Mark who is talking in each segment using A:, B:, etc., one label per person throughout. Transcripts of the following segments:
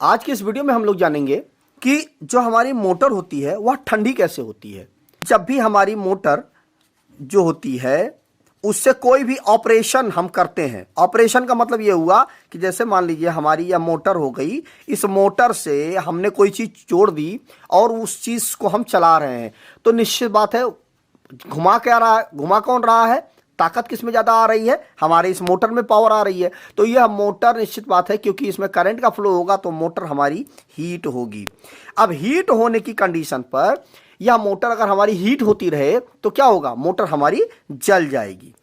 A: आज की इस वीडियो में हम लोग जानेंगे कि जो हमारी मोटर होती है वह ठंडी कैसे होती है। जब भी हमारी मोटर जो होती है उससे कोई भी ऑपरेशन हम करते हैं, ऑपरेशन का मतलब ये हुआ कि जैसे मान लीजिए हमारी यह मोटर हो गई, इस मोटर से हमने कोई चीज़ जोड़ दी और उस चीज़ को हम चला रहे हैं, तो निश्चित बात है घुमा क्या रहा है, घुमा कौन रहा है, ताकत किस में ज़्यादा आ रही है, हमारे इस मोटर में पावर आ रही है। तो यह मोटर निश्चित बात है क्योंकि इसमें करंट का फ्लो होगा तो मोटर हमारी हीट होगी। अब हीट होने की कंडीशन पर यह मोटर अगर हमारी हीट होती रहे तो क्या होगा, मोटर हमारी जल जाएगी।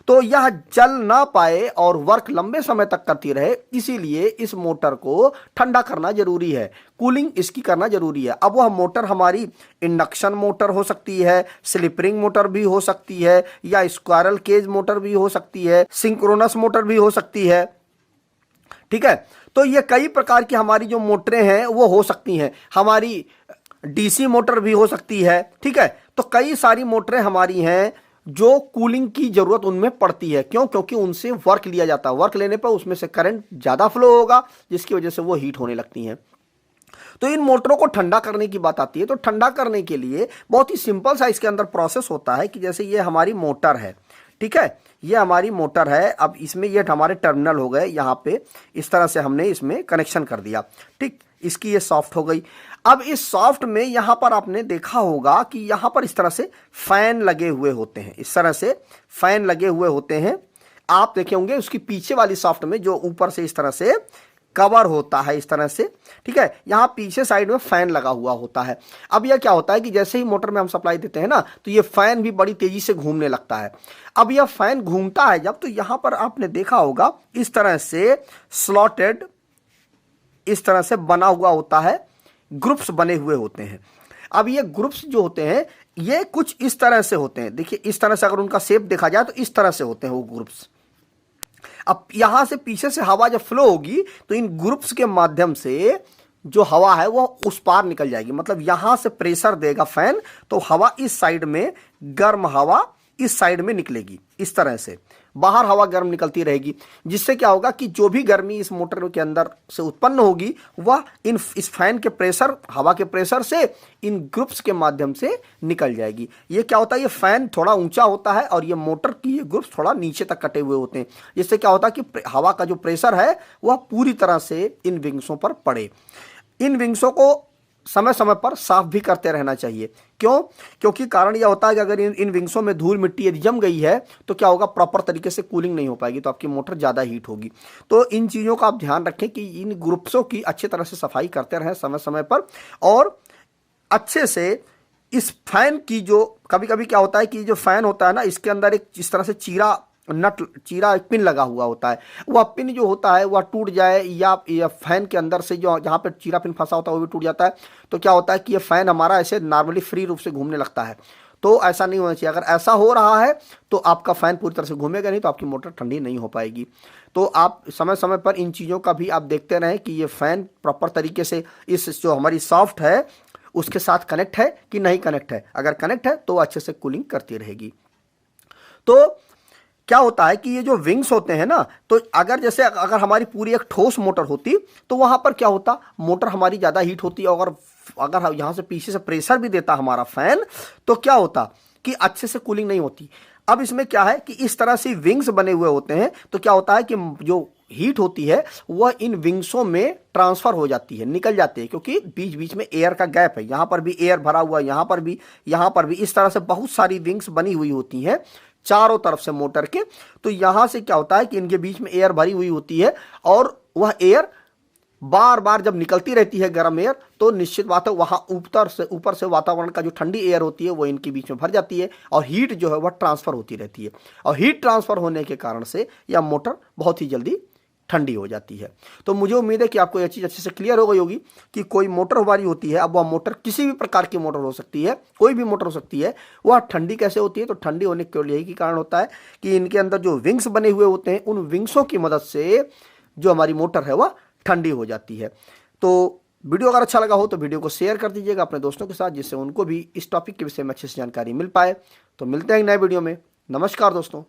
A: तो यह जल ना पाए और वर्क लंबे समय तक करती रहे, इसीलिए इस मोटर को ठंडा करना जरूरी है, कूलिंग इसकी करना जरूरी है। अब वह मोटर हमारी इंडक्शन मोटर हो सकती है, स्लिप रिंग मोटर भी हो सकती है, या स्क्वायरल केज मोटर भी हो सकती है, सिंक्रोनस मोटर भी हो सकती है। ठीक है, तो ये कई प्रकार की हमारी जो मोटरें हैं वो हो सकती हैं। हमारी डीसी मोटर भी हो सकती है। ठीक है, तो कई सारी मोटरें हमारी हैं जो कूलिंग की जरूरत उनमें पड़ती है। क्यों? क्योंकि उनसे वर्क लिया जाता है, वर्क लेने पर उसमें से करंट ज्यादा फ्लो होगा जिसकी वजह से वो हीट होने लगती हैं। तो इन मोटरों को ठंडा करने की बात आती है, तो ठंडा करने के लिए बहुत ही सिंपल सा इसके अंदर प्रोसेस होता है कि जैसे ये हमारी मोटर है, ठीक है, ये हमारी मोटर है। अब इसमें ये हमारे टर्मिनल हो गए, यहाँ पे इस तरह से हमने इसमें कनेक्शन कर दिया। ठीक, इसकी ये सॉफ्ट हो गई। अब इस सॉफ्ट में यहाँ पर आपने देखा होगा कि यहाँ पर इस तरह से फैन लगे हुए होते हैं, इस तरह से फैन लगे हुए होते हैं। आप देखे होंगे उसकी पीछे वाली सॉफ्ट में जो ऊपर से इस तरह से कवर होता है, इस तरह से। ठीक है, यहाँ पीछे साइड में फैन लगा हुआ होता है। अब यह क्या होता है कि जैसे ही मोटर में हम सप्लाई देते हैं ना, तो ये फैन भी बड़ी तेजी से घूमने लगता है। अब यह फैन घूमता है जब, तो यहाँ पर आपने देखा होगा इस तरह से स्लॉटेड, इस तरह से बना हुआ होता है, ग्रुप्स बने हुए होते हैं। अब ये ग्रुप्स जो होते हैं ये कुछ इस तरह से होते हैं। देखिए इस तरह से अगर उनका शेप देखा जाए तो इस तरह से होते हैं वो ग्रुप्स। अब यहां से पीछे से हवा जब फ्लो होगी तो इन ग्रुप्स के माध्यम से जो हवा है वो उस पार निकल जाएगी। मतलब यहां से प्रेशर देगा फैन तो हवा इस साइड में, गर्म हवा इस साइड में निकलेगी, इस तरह से बाहर हवा गर्म निकलती रहेगी, जिससे क्या होगा कि जो भी गर्मी इस मोटर के अंदर से उत्पन्न होगी वह इस फैन के प्रेशर, हवा के प्रेशर से इन ग्रुप्स के माध्यम से निकल जाएगी। ये क्या होता है, ये फैन थोड़ा ऊंचा होता है और ये मोटर की ये ग्रुप्स थोड़ा नीचे तक कटे हुए होते हैं, जिससे क्या होता है कि हवा का जो प्रेशर है वह पूरी तरह से इन विंग्सों पर पड़े। इन विंग्सों को समय समय पर साफ भी करते रहना चाहिए। क्यों? क्योंकि कारण यह होता है कि अगर इन विंग्सों में धूल मिट्टी यदि जम गई है तो क्या होगा, प्रॉपर तरीके से कूलिंग नहीं हो पाएगी, तो आपकी मोटर ज़्यादा हीट होगी। तो इन चीज़ों का आप ध्यान रखें कि इन ग्रुप्सों की अच्छी तरह से सफाई करते रहें समय समय पर। और अच्छे से इस फैन की जो, कभी कभी क्या होता है कि जो फैन होता है ना, इसके अंदर एक इस तरह से चीरा पिन लगा हुआ होता है, वह पिन जो होता है वह टूट जाए या फैन के अंदर से जो जहाँ पे चीरा पिन फंसा होता है वो भी टूट जाता है, तो क्या होता है कि ये फैन हमारा ऐसे नॉर्मली फ्री रूप से घूमने लगता है। तो ऐसा नहीं होना चाहिए। अगर ऐसा हो रहा है तो आपका फैन पूरी तरह से घूमेगा नहीं, तो आपकी मोटर ठंडी नहीं हो पाएगी। तो आप समय समय पर इन चीज़ों का भी आप देखते रहें कि ये फैन प्रॉपर तरीके से इस जो हमारी सॉफ्ट है उसके साथ कनेक्ट है कि नहीं कनेक्ट है। अगर कनेक्ट है तो अच्छे से कूलिंग करती रहेगी। तो क्या होता है कि ये जो विंग्स होते हैं ना, तो अगर हमारी पूरी एक ठोस मोटर होती तो वहां पर क्या होता, मोटर हमारी ज्यादा हीट होती, और अगर यहां से पीछे से प्रेशर भी देता हमारा फैन तो क्या होता कि अच्छे से कूलिंग नहीं होती। अब इसमें क्या है कि इस तरह से विंग्स बने हुए होते हैं, तो क्या होता है कि जो हीट होती है वह इन विंग्सों में ट्रांसफर हो जाती है, निकल जाती है, क्योंकि बीच बीच में एयर का गैप है, यहां पर भी एयर भरा हुआ है, यहां पर भी इस तरह से बहुत सारी विंग्स बनी हुई होती हैं चारों तरफ से मोटर के। तो यहां से क्या होता है कि इनके बीच में एयर भरी हुई होती है और वह एयर बार बार जब निकलती रहती है गर्म एयर, तो निश्चित बात है वहां ऊपर से वातावरण का जो ठंडी एयर होती है वो इनके बीच में भर जाती है और हीट जो है वह ट्रांसफर होती रहती है। और हीट ट्रांसफर होने के कारण से यह मोटर बहुत ही जल्दी ठंडी हो जाती है। तो मुझे उम्मीद है कि आपको यह चीज़ अच्छे से क्लियर हो गई होगी कि कोई मोटर हमारी होती है, अब वह मोटर किसी भी प्रकार की मोटर हो सकती है, कोई भी मोटर हो सकती है, वह ठंडी कैसे होती है। तो ठंडी होने के लिए यही कारण होता है कि इनके अंदर जो विंग्स बने हुए होते हैं, उन विंग्सों की मदद से जो हमारी मोटर है वह ठंडी हो जाती है। तो वीडियो अगर अच्छा लगा हो तो वीडियो को शेयर कर दीजिएगा अपने दोस्तों के साथ, जिससे उनको भी इस टॉपिक के विषय में अच्छे से जानकारी मिल पाए। तो मिलते हैं नए वीडियो में। नमस्कार दोस्तों।